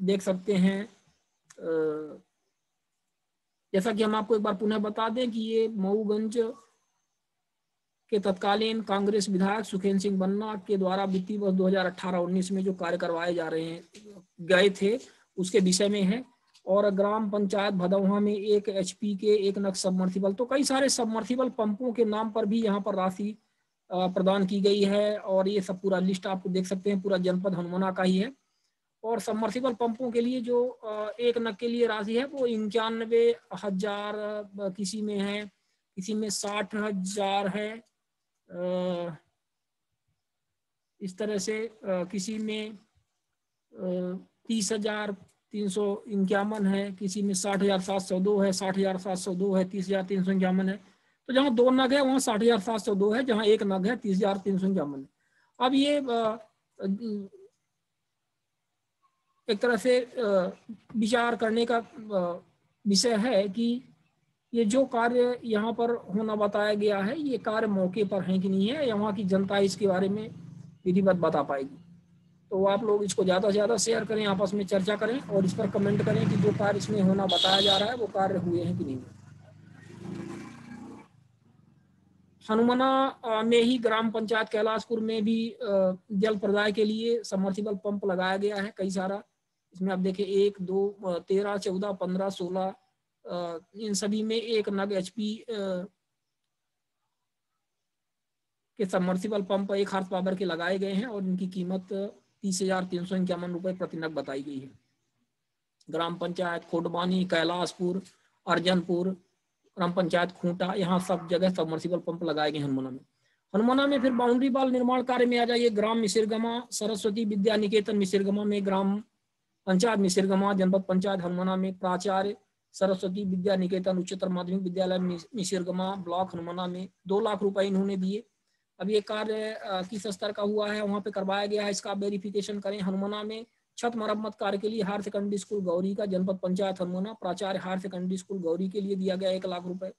देख सकते हैं, जैसा कि हम आपको एक बार पुनः बता दें कि ये मऊगंज के तत्कालीन कांग्रेस विधायक सुखेंद्र सिंह बन्ना के द्वारा वित्तीय वर्ष 2018-19 में जो कार्य करवाए जा रहे हैं गए थे उसके विषय में है। और ग्राम पंचायत भदौहा में 1 HP के 1 नग सबमर्सिबल, तो कई सारे सबमर्सिबल पंपों के नाम पर भी यहाँ पर राशि प्रदान की गई है। और ये सब पूरा लिस्ट आपको देख सकते हैं, पूरा जनपद हनुमाना का ही है। और सबमर्सिबल पंपों के लिए जो 1 नग के लिए राशि है वो 91,000 किसी में है, किसी में 60,000 है, इस तरह से किसी में 30,351 है, किसी में 60,702 है, 60,702 है, 30,351 है। तो जहाँ 2 नग है वहाँ 60,702 है, जहाँ 1 नग है 30,351 है। अब ये एक तरह से विचार करने का विषय है कि ये जो कार्य यहाँ पर होना बताया गया है ये कार्य मौके पर है कि नहीं है, या वहाँ की जनता इसके बारे में विधिवत बता पाएगी। तो आप लोग इसको ज़्यादा से ज़्यादा शेयर करें, आपस में चर्चा करें और इस पर कमेंट करें कि जो कार्य इसमें होना बताया जा रहा है वो कार्य हुए हैं कि नहीं। हनुमाना में ही ग्राम पंचायत कैलाशपुर में भी जल प्रदाय के लिए सबमर्सिबल पंप लगाया गया है कई सारा। इसमें आप देखें 1, 2, 13, 14, 15, 16 इन सभी में 1 नग HP के सबमर्सिबल पंप 1 हॉर्स पावर के लगाए गए हैं और इनकी कीमत 30,351 रुपये प्रति नग बताई गई है। ग्राम पंचायत खोटबानी, कैलाशपुर, अर्जनपुर, ग्राम पंचायत खूंटा, यहाँ सब जगह सबमर्सिबल पंप लगाए गए हनुमाना में। हनुमाना में फिर बाउंड्री वाल निर्माण कार्य में आ जाइए। ग्राम मिसिरगमा सरस्वती विद्या निकेतन मिसिरगमा में, ग्राम पंचायत मिसिरगमा जनपद पंचायत हनुमाना में, प्राचार्य सरस्वती विद्या निकेतन उच्चतर माध्यमिक विद्यालय मिसिरगमा ब्लॉक हनुमाना में 2 लाख रुपए इन्होंने दिए। अब ये कार्य किस स्तर का हुआ है वहाँ पे करवाया गया है, इसका वेरिफिकेशन करें। हनुमाना में छत मरम्मत कार्य के लिए हायर सेकेंडरी स्कूल गौरी का जनपद पंचायत हनुमाना प्राचार्य हायर सेकेंडरी स्कूल गौरी के लिए दिया गया 1 लाख रुपए।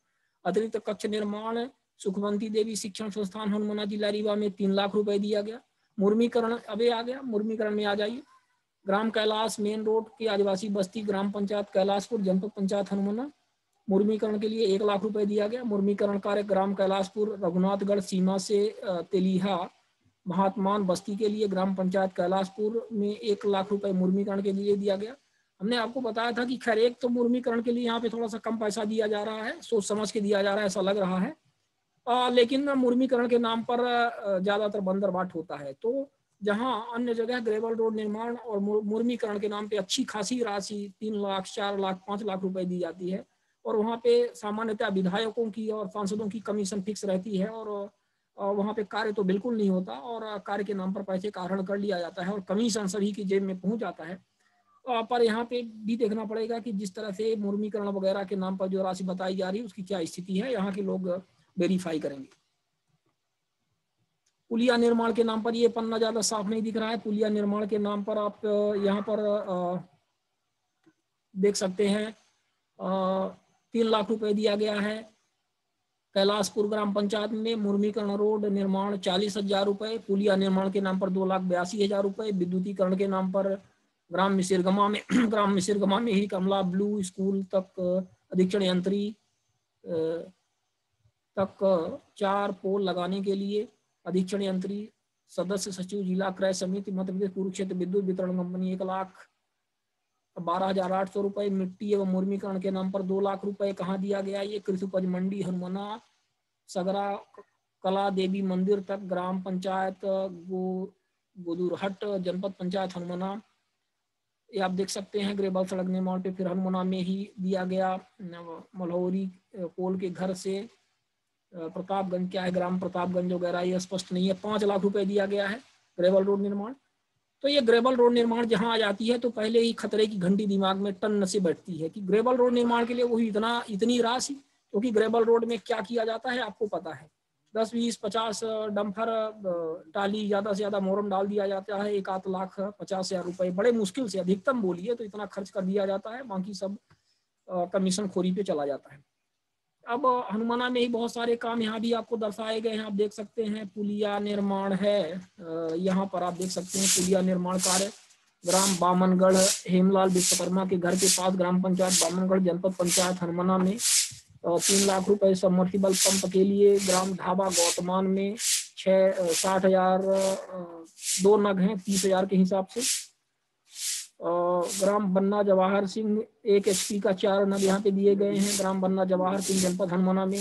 अतिरिक्त कक्ष निर्माण सुखवंती देवी शिक्षण संस्थान हनुमाना जिला रीवा में 3 लाख रुपए दिया गया। मुर्मीकरण अबे आ गया, मुर्मीकरण में आ जाइए। ग्राम कैलाश मेन रोड की आदिवासी बस्ती ग्राम पंचायत कैलाशपुर जनपद पंचायत हनुमाना, मुर्मीकरण के लिए 1 लाख रुपए दिया गया। मुर्मीकरण कार्य ग्राम कैलाशपुर रघुनाथगढ़ सीमा से तेलिहा महात्मान बस्ती के लिए ग्राम पंचायत कैलाशपुर में 1 लाख रुपए मुर्मीकरण के लिए दिया गया। हमने आपको बताया था कि खैर एक तो मुर्मीकरण के लिए यहाँ पे थोड़ा सा कम पैसा दिया जा रहा है, सोच समझ के दिया जा रहा है ऐसा लग रहा है, लेकिन मुर्मीकरण के नाम पर ज्यादातर बंदरबाट होता है। तो जहां अन्य जगह ग्रेवल रोड निर्माण और मुर्मीकरण के नाम पे अच्छी खासी राशि 3 लाख, 4 लाख, 5 लाख रुपए दी जाती है और वहाँ पे सामान्यतः विधायकों की और सांसदों की कमीशन फिक्स रहती है और वहाँ पे कार्य तो बिल्कुल नहीं होता और कार्य के नाम पर पैसे का आहरण कर लिया जाता है और कमीशन सभी की जेब में पहुंच जाता है। पर यहाँ पे भी देखना पड़ेगा कि जिस तरह से मुर्मीकरण वगैरह के नाम पर जो राशि बताई जा रही है उसकी क्या स्थिति है, यहाँ के लोग वेरीफाई करेंगे। पुलिया निर्माण के नाम पर ये पन्ना ज्यादा साफ नहीं दिख रहा है। पुलिया निर्माण के नाम पर आप यहाँ पर देख सकते हैं 3 लाख रुपए दिया गया है। कैलाशपुर ग्राम पंचायत में मुर्मीकरण रोड निर्माण 40,000 रुपए, पुलिया निर्माण के नाम पर 2,82,000 रुपए, विद्युतीकरण के नाम पर ग्राम मिसिरगमा में ही कमला ब्लू स्कूल तक अधीक्षण यंत्री तक 4 पोल लगाने के लिए अधीक्षण यंत्री सदस्य सचिव जिला क्रय समिति मध्य प्रदेश कुरुक्षेत्र विद्युत वितरण कंपनी 1,12,800 रुपए। मिट्टी एवं मुर्मीकरण के नाम पर 2 लाख रुपए कहाँ दिया गया? ये कृषि उपज मंडी हनुमाना सगरा कला देवी मंदिर तक ग्राम पंचायत गोदुरहट जनपद पंचायत हनुमाना, ये आप देख सकते हैं। ग्रेवल सड़क निर्माण पे फिर हनुमाना में ही दिया गया मल्होरी पोल के घर से प्रतापगंज, क्या है ग्राम प्रतापगंज वगैरह ये स्पष्ट नहीं है, 5 लाख रुपए दिया गया है ग्रेवल रोड निर्माण। तो ये ग्रेवल रोड निर्माण जहां आ जाती है तो पहले ही खतरे की घंटी दिमाग में टन से बैठती है कि ग्रेवल रोड निर्माण के लिए वही इतनी राशि, क्योंकि ग्रेवल रोड में क्या किया जाता है आपको पता है, 10, 20, 50 डंपर टाली ज्यादा से ज्यादा मोरम डाल दिया जाता है, 1,50,000 रुपए बड़े मुश्किल से, अधिकतम बोलिए तो इतना खर्च कर दिया जाता है, बाकी सब कमीशन खोरी पे चला जाता है। अब हनुमाना में ही बहुत सारे काम यहाँ भी आपको दर्शाए गए हैं, आप देख सकते हैं। पुलिया निर्माण है यहाँ पर, आप देख सकते हैं पुलिया निर्माण कार्य ग्राम बामनगढ़ हेमलाल विश्वकर्मा के घर के पास ग्राम पंचायत बामनगढ़ जनपद पंचायत हनुमाना में 3 लाख रुपए सबमर्सिबल पंप के लिए। ग्राम ढाबा गौतमान में 60,000 2 नग हैं 30,000 के हिसाब से। ग्राम बन्ना जवाहर सिंह 1 HP का 4 नग यहाँ पे दिए गए हैं। ग्राम बन्ना जवाहर सिंह जनपद हनुमाना में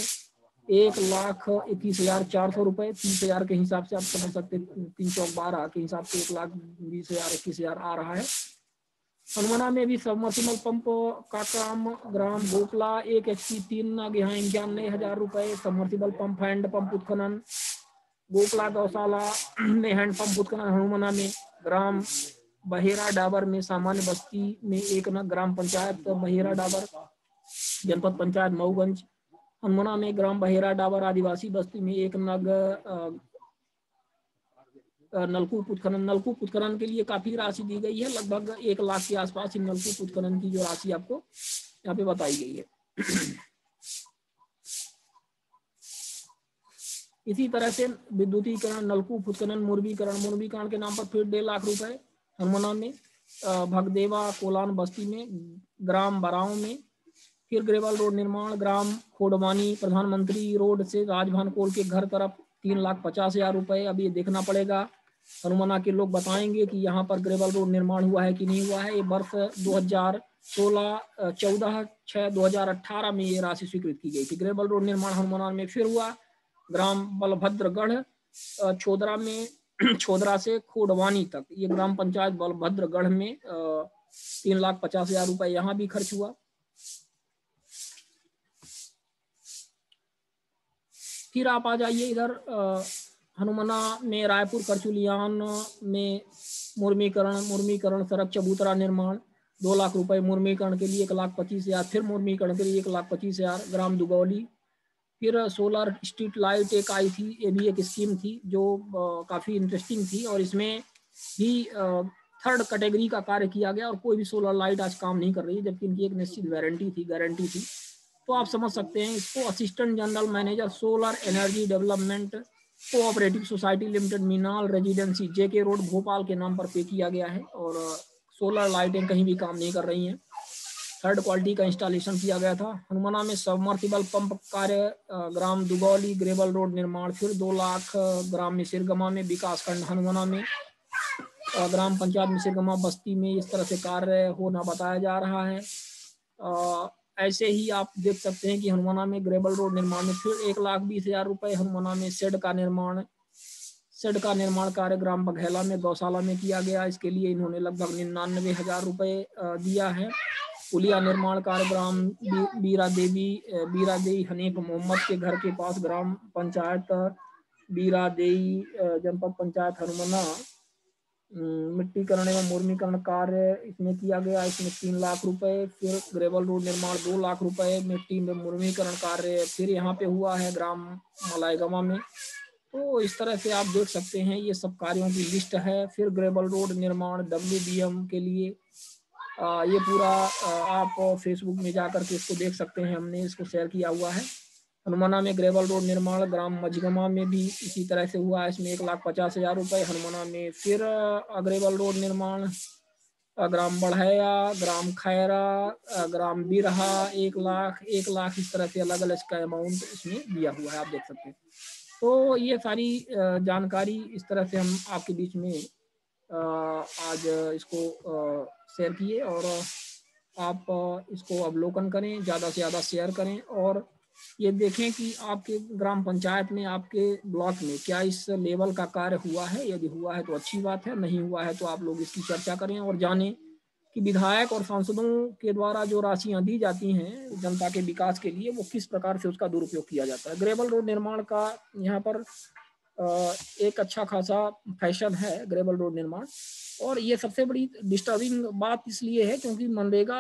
1,21,400 रुपए 30,000 के हिसाब से आप समझ सकते हैं। 3 चौक 12 के हिसाब से 1,20,000 21,000 आ रहा है। हनुमाना में भी सबमर्सिबल पंप का काम। ग्राम गोपला 1 HP 3 नग यहाँ 91,000 रुपए सबमर्सिबल पंप हैंड पंप उत्खनन। गोपला गौशाला में हैंड पंप उत्खनन हनुमाना में। ग्राम बहेरा डाबर में सामान्य बस्ती में 1 नग। ग्राम पंचायत बहेरा डाबर जनपद पंचायत मऊगंज हनुमाना में। ग्राम बहेरा डाबर आदिवासी बस्ती में 1 नग नलकूप उत्खनन। नलकूप उत्खनन के लिए काफी राशि दी गई है, लगभग 1 लाख के आसपास इन नलकूप उत्खनन की जो राशि आपको यहाँ पे बताई गई है। इसी तरह से विद्युतीकरण नलकूप उत्खनन मुर्गीकरण के नाम पर फिर 1.5 लाख रुपए हनुमाना में। भगदेवा कोलान बस्ती में ग्राम बराव में। फिर ग्रेवल रोड निर्माण ग्राम खोडवानी प्रधानमंत्री रोड से राजभान कोल के घर तरफ 3,50,000 रुपए। अब ये देखना पड़ेगा, हनुमाना के लोग बताएंगे कि यहाँ पर ग्रेवल रोड निर्माण हुआ है कि नहीं हुआ है। ये वर्ष 2014-6 में ये राशि स्वीकृत की गई थी। ग्रेवल रोड निर्माण हनुमाना में फिर हुआ। ग्राम बलभद्रगढ़ छोदरा में छोदरा से खोडवानी तक ये ग्राम पंचायत बलभद्रगढ़ में 3,50,000 रुपए यहाँ भी खर्च हुआ। फिर आप आ जाइए इधर हनुमाना में रायपुर करचुलियान में मुर्मीकरण सड़क चबूतरा निर्माण 2 लाख रुपए मुर्मीकरण के लिए 1,25,000। फिर मुर्मीकरण के लिए 1,25,000। ग्राम दुगौली। फिर सोलर स्ट्रीट लाइट एक आई थी, ये भी एक स्कीम थी जो काफ़ी इंटरेस्टिंग थी और इसमें भी 3rd कैटेगरी का कार्य किया गया और कोई भी सोलर लाइट आज काम नहीं कर रही है, जबकि इनकी एक निश्चित गारंटी थी। तो आप समझ सकते हैं इसको। Assistant general manager solar energy development cooperative society limited Meenal residency JK road Bhopal के नाम पर पे किया गया है और सोलर लाइटें कहीं भी काम नहीं कर रही हैं। 3rd क्वालिटी का इंस्टॉलेशन किया गया था। हनुमाना में सबमर्सिबल पंप कार्य ग्राम दुगौली ग्रेवल रोड निर्माण फिर 2 लाख। ग्राम मिसिरगमा में विकासखंड हनुमाना में ग्राम पंचायत मिसिरगमा बस्ती में इस तरह से कार्य होना बताया जा रहा है। ऐसे ही आप देख सकते हैं कि हनुमाना में ग्रेवल रोड निर्माण में फिर 1,20,000 रुपए। हनुमाना में शेड का निर्माण कार्य ग्राम बघेला में गौशाला में किया गया। इसके लिए इन्होंने लगभग 99,000 रुपए दिया है। पुलिया निर्माण कार्य ग्राम बीरा देवी हनीफ मोहम्मद के घर के पास ग्राम पंचायत बीरा देई जनपद पंचायत हनुमाना मिट्टीकरण एवं मुर्मीकरण कार्य इसमें किया गया। इसमें 3 लाख रुपए। फिर ग्रेवल रोड निर्माण 2 लाख रुपए। मिट्टी में मुर्मीकरण कार्य फिर यहाँ पे हुआ है ग्राम मलाईगमा में। तो इस तरह से आप देख सकते हैं ये सब कार्यों की लिस्ट है। फिर ग्रेवल रोड निर्माण WBM के लिए ये पूरा आप फेसबुक में जाकर के इसको देख सकते हैं, हमने इसको शेयर किया हुआ है। हनुमाना में ग्रेवल रोड निर्माण ग्राम मझगमा में भी इसी तरह से हुआ है, इसमें 1,50,000 रुपए। हनुमाना में फिर ग्रेवल रोड निर्माण ग्राम बढ़ैया ग्राम खैरा ग्राम बिरहा 1 लाख इस तरह से अलग अलग इसका अमाउंट इसमें दिया हुआ है, आप देख सकते हैं। तो ये सारी जानकारी इस तरह से हम आपके बीच में आज इसको शेयर किए और आप इसको अवलोकन करें, ज़्यादा से ज़्यादा शेयर करें और ये देखें कि आपके ग्राम पंचायत में आपके ब्लॉक में क्या इस लेवल का कार्य हुआ है। यदि हुआ है तो अच्छी बात है, नहीं हुआ है तो आप लोग इसकी चर्चा करें और जानें कि विधायक और सांसदों के द्वारा जो राशियां दी जाती हैं जनता के विकास के लिए वो किस प्रकार से उसका दुरुपयोग किया जाता है। ग्रेवल रोड निर्माण का यहाँ पर एक अच्छा खासा फैशन है ग्रेवल रोड निर्माण और ये सबसे बड़ी डिस्टर्बिंग बात इसलिए है क्योंकि मनरेगा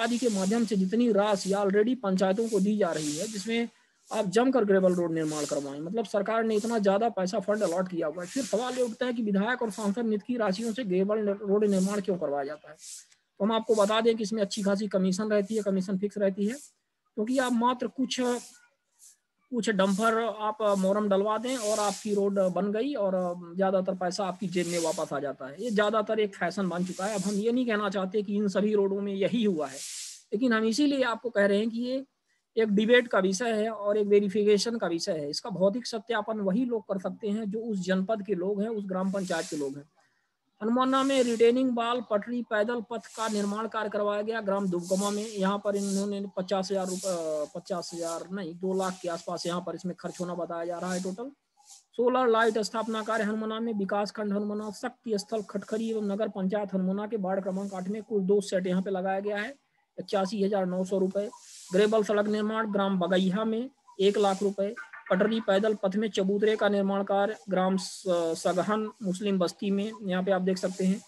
आदि के माध्यम से जितनी राशि ऑलरेडी पंचायतों को दी जा रही है जिसमें आप जमकर ग्रेवल रोड निर्माण करवाएं, मतलब सरकार ने इतना ज़्यादा पैसा फंड अलॉट किया हुआ है। फिर सवाल ये उठता है कि विधायक और सांसद निधि की राशियों से ग्रेवल रोड निर्माण क्यों करवाया जाता है। तो हम आपको बता दें कि इसमें अच्छी खासी कमीशन रहती है, कमीशन फिक्स रहती है क्योंकि आप मात्र कुछ कुछ डंपर आप मोरम डलवा दें और आपकी रोड बन गई और ज़्यादातर पैसा आपकी जेब में वापस आ जाता है। ये ज़्यादातर एक फैशन बन चुका है। अब हम ये नहीं कहना चाहते कि इन सभी रोडों में यही हुआ है, लेकिन हम इसीलिए आपको कह रहे हैं कि ये एक डिबेट का विषय है और एक वेरिफिकेशन का विषय है। इसका भौतिक सत्यापन वही लोग कर सकते हैं जो उस जनपद के लोग हैं, उस ग्राम पंचायत के लोग हैं। हनुमाना में रिटेनिंग बाल पटरी पैदल पथ का निर्माण कार्य करवाया गया ग्राम दुबगमा में। यहाँ पर इन्होंने 50,000 रुपये, 50,000 नहीं 2 लाख के आसपास यहाँ पर इसमें खर्च होना बताया जा रहा है टोटल। सोलर लाइट स्थापना कार्य हनुमाना में। विकास खंड हनुमाना शक्ति स्थल खटखरी एवं नगर पंचायत हनुमाना के वार्ड क्रमांक 8 में कुल 2 सेट यहाँ पे लगाया गया है, 81,900 रुपये। ग्रेबल सड़क निर्माण ग्राम बगैया में 1 लाख रुपए। पटरी पैदल पथ में चबूतरे का निर्माण कार्य ग्राम सगहन मुस्लिम बस्ती में, यहाँ पे आप देख सकते हैं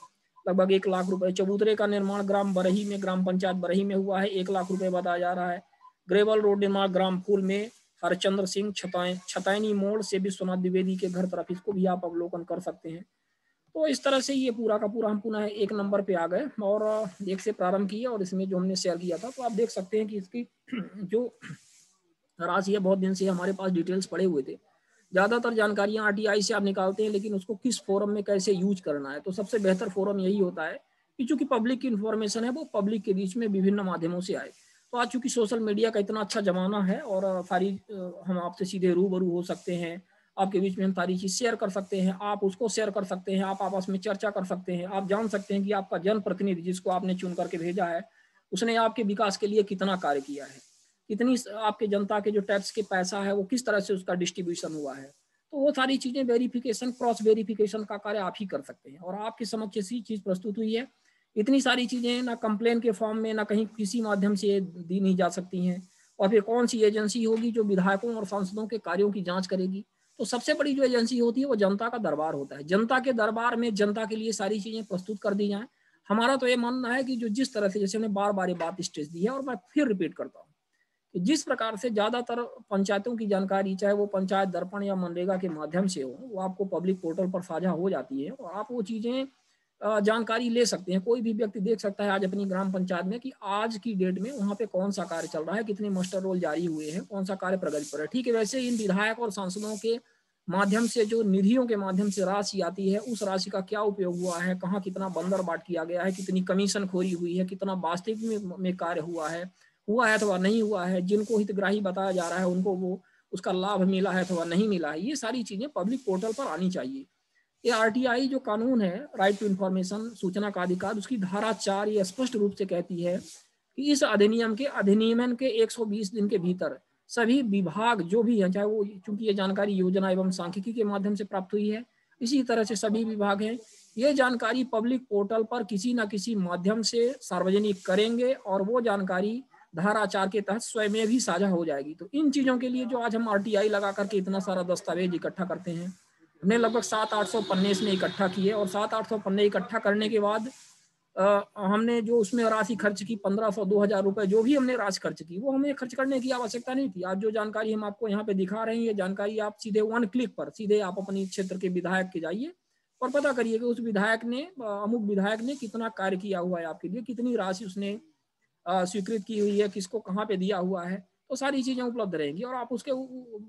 लगभग 1 लाख रुपए। चबूतरे का निर्माण ग्राम बरही में, ग्राम पंचायत बरही में हुआ है, 1 लाख रुपए बताया जा रहा है। ग्रेवल रोड निर्माण ग्राम फूल में हरचंद्र सिंह छतैनी मोड़ से विश्वनाथ द्विवेदी के घर तरफ, इसको भी आप अवलोकन कर सकते हैं। तो इस तरह से ये पूरा का पूरा हम पुनः 1 नंबर पे आ गए और 1 से प्रारंभ किया और इसमें जो हमने शेयर किया था, तो आप देख सकते हैं कि इसकी जो राशि है बहुत दिन से हमारे पास डिटेल्स पड़े हुए थे। ज़्यादातर जानकारियाँ आरटीआई से आप निकालते हैं, लेकिन उसको किस फोरम में कैसे यूज करना है, तो सबसे बेहतर फोरम यही होता है कि चूंकि पब्लिक की इन्फॉर्मेशन है वो पब्लिक के बीच में विभिन्न माध्यमों से आए। तो आज चूंकि सोशल मीडिया का इतना अच्छा जमाना है और सारी हम आपसे सीधे रूबरू हो सकते हैं, आपके बीच में हम सारी चीज़ शेयर कर सकते हैं, आप उसको शेयर कर सकते हैं, आप आपस में चर्चा कर सकते हैं, आप जान सकते हैं कि आपका जनप्रतिनिधि जिसको आपने चुन करके भेजा है उसने आपके विकास के लिए कितना कार्य किया है, कितनी आपके जनता के जो टैक्स के पैसा है वो किस तरह से उसका डिस्ट्रीब्यूशन हुआ है। तो वो सारी चीज़ें वेरिफिकेशन, क्रॉस वेरिफिकेशन का कार्य आप ही कर सकते हैं और आपके समक्ष ऐसी चीज़ प्रस्तुत हुई है। इतनी सारी चीज़ें ना कंप्लेन के फॉर्म में ना कहीं किसी माध्यम से दी नहीं जा सकती हैं। और फिर कौन सी एजेंसी होगी जो विधायकों और सांसदों के कार्यों की जांच करेगी? तो सबसे बड़ी जो एजेंसी होती है वो जनता का दरबार होता है। जनता के दरबार में जनता के लिए सारी चीज़ें प्रस्तुत कर दी जाएँ। हमारा तो ये मानना है कि जो जिस तरह से, जैसे हमने बार बार ये बात स्ट्रेस दी है और मैं फिर रिपीट करता हूँ कि जिस प्रकार से ज़्यादातर पंचायतों की जानकारी, चाहे वो पंचायत दर्पण या मनरेगा के माध्यम से हो, वो आपको पब्लिक पोर्टल पर साझा हो जाती है और आप वो चीज़ें जानकारी ले सकते हैं। कोई भी व्यक्ति देख सकता है आज अपनी ग्राम पंचायत में कि आज की डेट में वहाँ पे कौन सा कार्य चल रहा है, कितने मास्टर रोल जारी हुए हैं, कौन सा कार्य प्रगति पर है। ठीक है, वैसे इन विधायक और सांसदों के माध्यम से जो निधियों के माध्यम से राशि आती है, उस राशि का क्या उपयोग हुआ है, कहाँ कितना बंदर बाट किया गया है, कितनी कमीशन खोरी हुई है, कितना वास्तविक में कार्य हुआ है अथवा नहीं हुआ है, जिनको हितग्राही बताया जा रहा है उनको वो उसका लाभ मिला है अथवा नहीं मिला है, ये सारी चीज़ें पब्लिक पोर्टल पर आनी चाहिए। ये आरटीआई जो कानून है, राइट टू इन्फॉर्मेशन, सूचना का अधिकार, उसकी धारा 4 ये स्पष्ट रूप से कहती है कि इस अधिनियम के 120 दिन के भीतर सभी विभाग जो भी हैं, चाहे वो, चूंकि ये जानकारी योजना एवं सांख्यिकी के माध्यम से प्राप्त हुई है, इसी तरह से सभी विभाग हैं, ये जानकारी पब्लिक पोर्टल पर किसी न किसी माध्यम से सार्वजनिक करेंगे और वो जानकारी धारा 4 के तहत स्वयं भी साझा हो जाएगी। तो इन चीज़ों के लिए जो आज हम आरटीआई लगा करके इतना सारा दस्तावेज इकट्ठा करते हैं, हमने लगभग 700-800 पन्ने इसमें इकट्ठा किए और 700-800 पन्ने इकट्ठा करने के बाद हमने जो उसमें राशि खर्च की 1500-2000 रुपए जो भी हमने राशि खर्च की, वो हमें खर्च करने की आवश्यकता नहीं थी। आज जो जानकारी हम आपको यहाँ पे दिखा रहे हैं, ये जानकारी आप सीधे 1 क्लिक पर सीधे आप अपनी क्षेत्र के विधायक के जाइए और पता करिए कि उस विधायक ने, अमुक विधायक ने कितना कार्य किया हुआ है आपके लिए, कितनी राशि उसने स्वीकृत की हुई है, किसको कहाँ पे दिया हुआ है। तो सारी चीज़ें उपलब्ध रहेंगी और आप उसके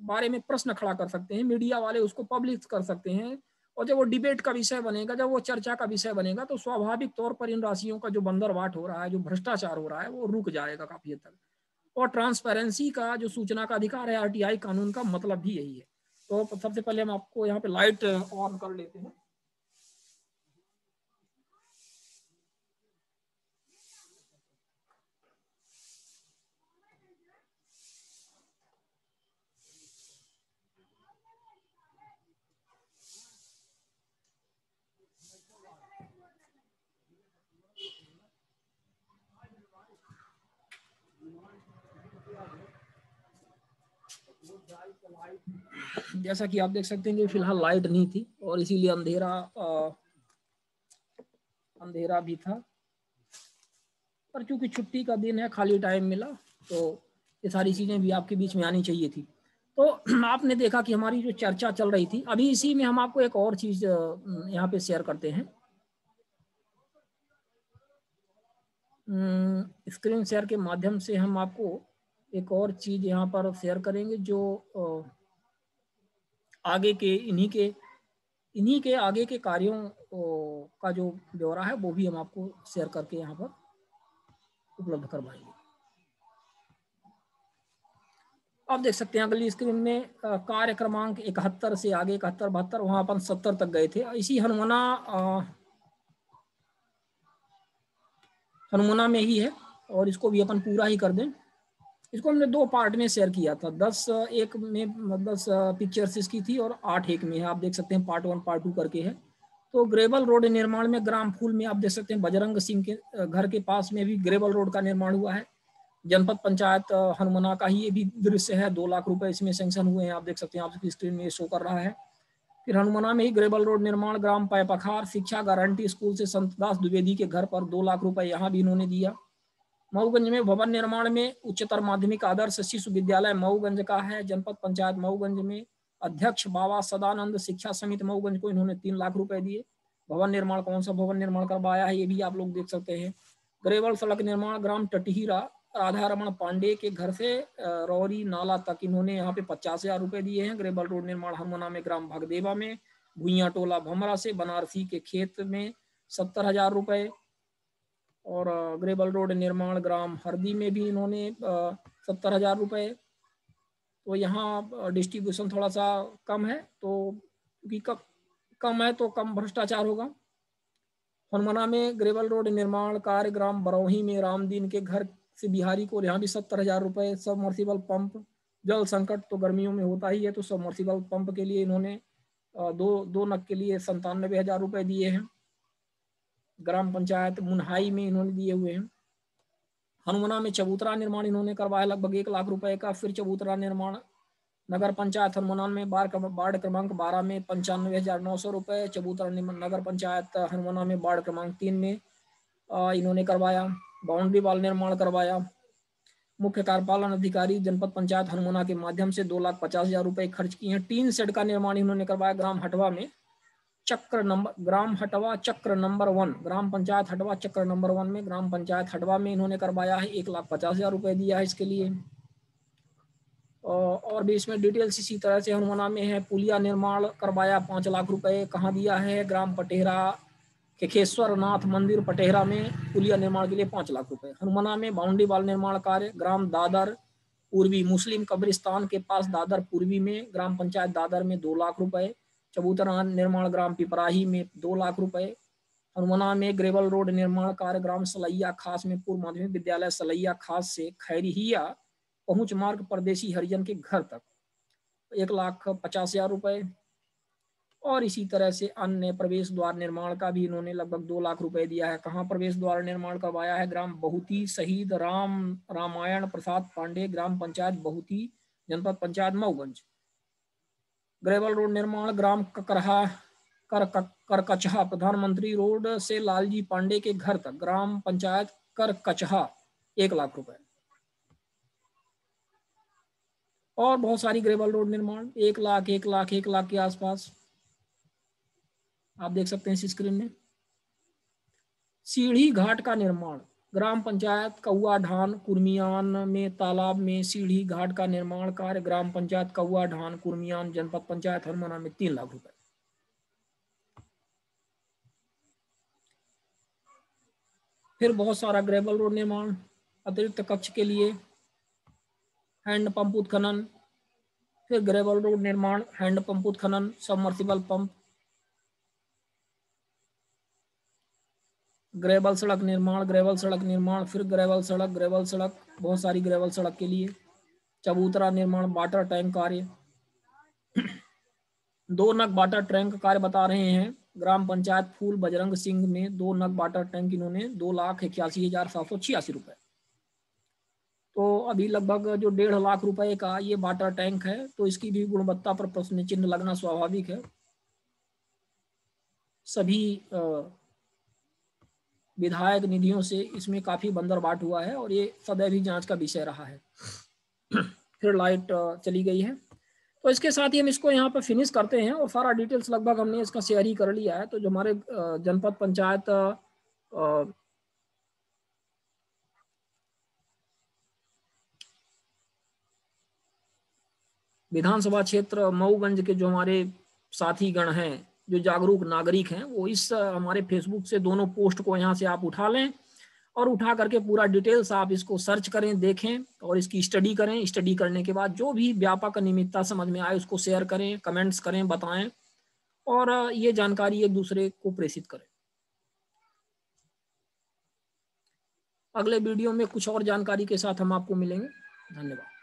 बारे में प्रश्न खड़ा कर सकते हैं, मीडिया वाले उसको पब्लिश कर सकते हैं और जब वो डिबेट का विषय बनेगा, जब वो चर्चा का विषय बनेगा, तो स्वाभाविक तौर पर इन राशियों का जो बंदरबाट हो रहा है, जो भ्रष्टाचार हो रहा है, वो रुक जाएगा काफी हद तक। और ट्रांसपेरेंसी का जो सूचना का अधिकार है, आरटीआई कानून का मतलब भी यही है। तो सबसे पहले हम आपको यहाँ पे लाइट ऑन कर लेते हैं। जैसा कि आप देख सकते हैं कि फिलहाल लाइट नहीं थी और इसीलिए अंधेरा भी था, पर चूंकि छुट्टी का दिन है, खाली टाइम मिला, तो ये सारी चीज़ें भी आपके बीच में आनी चाहिए थी। तो आपने देखा कि हमारी जो चर्चा चल रही थी, अभी इसी में हम आपको एक और चीज़ यहाँ पे शेयर करते हैं। स्क्रीन शेयर के माध्यम से हम आपको एक और चीज यहाँ पर शेयर करेंगे जो आगे के इन्हीं के आगे के कार्यों का जो ब्यौरा है वो भी हम आपको शेयर करके यहाँ पर उपलब्ध करवाएंगे। आप देख सकते हैं अगली स्क्रीन में कार्य क्रमांक 71 से आगे 71, 72, वहां अपन 70 तक गए थे। इसी हनुमाना में ही है और इसको भी अपन पूरा ही कर दें। इसको हमने 2 पार्ट में शेयर किया था, 10 एक में 10 पिक्चर्स इसकी थी और 8 एक में है। आप देख सकते हैं पार्ट 1 पार्ट 2 करके है। तो ग्रेवल रोड निर्माण में ग्राम फूल में आप देख सकते हैं बजरंग सिंह के घर के पास में भी ग्रेवल रोड का निर्माण हुआ है। जनपद पंचायत हनुमाना का ही ये भी दृश्य है। 2 लाख रुपए इसमें सैंक्शन हुए हैं। आप देख सकते हैं, आपकी स्क्रीन में शो कर रहा है। फिर हनुमाना में ही ग्रेवल रोड निर्माण ग्राम पैपखार शिक्षा गारंटी स्कूल से संतदास द्विवेदी के घर पर 2 लाख रुपए यहाँ भी इन्होंने दिया। मऊगंज में भवन निर्माण में उच्चतर माध्यमिक आदर्श शिशु विद्यालय मऊगंज का है। जनपद पंचायत मऊगंज में अध्यक्ष बाबा सदानंद शिक्षा समिति मऊगंज को इन्होंने 3 लाख रुपए दिए। भवन निर्माण, कौन सा भवन निर्माण करवाया है ये भी आप लोग देख सकते हैं। ग्रेवल सड़क निर्माण ग्राम टटहीरा राधा रमण पांडे के घर से रौरी नाला तक इन्होंने यहाँ पे 50,000 रुपए दिए हैं। ग्रेवल रोड निर्माण हनुमाना में ग्राम भगदेवा में भुइया टोला भमरा से बनारसी के खेत में 70,000 रुपए। और ग्रेवल रोड निर्माण ग्राम हरदी में भी इन्होंने 70,000 रुपए। तो यहाँ डिस्ट्रीब्यूशन थोड़ा सा कम है, तो क्योंकि कम है तो कम भ्रष्टाचार होगा। हनुमाना में ग्रेवल रोड निर्माण कार्य ग्राम बरौही में रामदीन के घर से बिहारी को यहाँ भी 70,000 रुपए। सबमर्सिबल पंप, जल संकट तो गर्मियों में होता ही है, तो सबमर्सिबल पंप के लिए इन्होंने दो नग के लिए 97,000 रुपए दिए हैं। ग्राम पंचायत मुनहाई में इन्होंने दिए हुए हैं। हनुमाना में चबूतरा निर्माण इन्होंने करवाया लगभग 1 लाख रुपए का। फिर चबूतरा निर्माण नगर पंचायत हनुमाना में वार्ड क्रमांक 12 में 95,900 रुपए। चबूतरा नगर पंचायत हनुमाना में वार्ड क्रमांक 3 में इन्होंने करवाया। बाउंड्री वाल निर्माण करवाया। मुख्य कार्यपालन अधिकारी जनपद पंचायत हनुमाना के माध्यम से 2,50,000 रुपए खर्च किए हैं। टीन शेड का निर्माण इन्होंने करवाया ग्राम हटवा में ग्राम हटवा चक्र नंबर 1, ग्राम पंचायत हटवा चक्र नंबर 1 में ग्राम पंचायत हटवा में इन्होंने करवाया है। 1,50,000 रुपए दिया है इसके लिए। और भी इसमें डिटेल्स इसी तरह से हनुमाना में है। पुलिया निर्माण करवाया 5 लाख रुपए। कहाँ दिया है? ग्राम पटेहरा केखेश्वर नाथ मंदिर पटेहरा में पुलिया निर्माण के लिए 5 लाख रुपए। हनुमाना में बाउंड्री वाल निर्माण कार्य ग्राम दादर पूर्वी मुस्लिम कब्रिस्तान के पास दादर पूर्वी में ग्राम पंचायत दादर में 2 लाख रुपए। चबूतरा निर्माण ग्राम पिपराही में 2 लाख रुपए। हनुमाना में ग्रेवल रोड निर्माण कार्य ग्राम सलैया खास में पूर्व माध्यमिक विद्यालय सलैया खास से खैरिया पहुंच मार्ग परदेशी हरिजन के घर तक 1,50,000 रुपए। और इसी तरह से अन्य प्रवेश द्वार निर्माण का भी इन्होंने लगभग 2 लाख रुपए दिया है। कहाँ प्रवेश द्वार निर्माण करवाया है? ग्राम बहुती शहीद रामायण प्रसाद पांडे ग्राम पंचायत बहुती जनपद पंचायत मऊगंज। ग्रेवल रोड निर्माण ग्राम करकचहा प्रधानमंत्री रोड से लालजी पांडे के घर तक ग्राम पंचायत करकचहा 1 लाख रुपए। और बहुत सारी ग्रेवल रोड निर्माण 1 लाख 1 लाख 1 लाख के आसपास आप देख सकते हैं इस स्क्रीन में। सीढ़ी घाट का निर्माण ग्राम पंचायत कौआ ढान कुर्मियान में तालाब में सीढ़ी घाट का निर्माण कार्य ग्राम पंचायत कौआ ढान कुर्मियान जनपद पंचायत हनुमाना में 3 लाख रुपए। फिर बहुत सारा ग्रेवल रोड निर्माण अतिरिक्त कक्ष के लिए हैंड पंप उत्खनन। फिर ग्रेवल रोड निर्माण हैंड पंप उत्खनन सबमर्सिबल पंप। ग्रेवल सड़क निर्माण फिर ग्रेवल सड़क बहुत सारी ग्रेवल सड़क के लिए। चबूतरा निर्माण वाटर टैंक कार्य 2 नग वाटर टैंक कार्य बता रहे हैं। ग्राम पंचायत फूल बजरंग सिंह में 2 नग वाटर टैंक इन्होंने 2,81,786 रुपए। तो अभी लगभग जो 1.5 लाख रुपए का ये वाटर टैंक है, तो इसकी भी गुणवत्ता पर प्रश्न चिन्ह लगना स्वाभाविक है। सभी विधायक निधियों से इसमें काफी बंदरबाट हुआ है और ये सदैव ही जांच का विषय रहा है। फिर लाइट चली गई है, तो इसके साथ ही हम इसको यहाँ पर फिनिश करते हैं और सारा डिटेल्स लगभग हमने इसका शेयर ही कर लिया है। तो जो हमारे जनपद पंचायत विधानसभा क्षेत्र मऊगंज के जो हमारे साथी गण हैं, जो जागरूक नागरिक हैं, वो इस हमारे फेसबुक से दोनों पोस्ट को यहाँ से आप उठा लें और उठा करके पूरा डिटेल्स आप इसको सर्च करें, देखें और इसकी स्टडी करें। स्टडी करने के बाद जो भी व्यापक अनियमितता समझ में आए उसको शेयर करें, कमेंट्स करें, बताएं और ये जानकारी एक दूसरे को प्रेषित करें। अगले वीडियो में कुछ और जानकारी के साथ हम आपको मिलेंगे। धन्यवाद।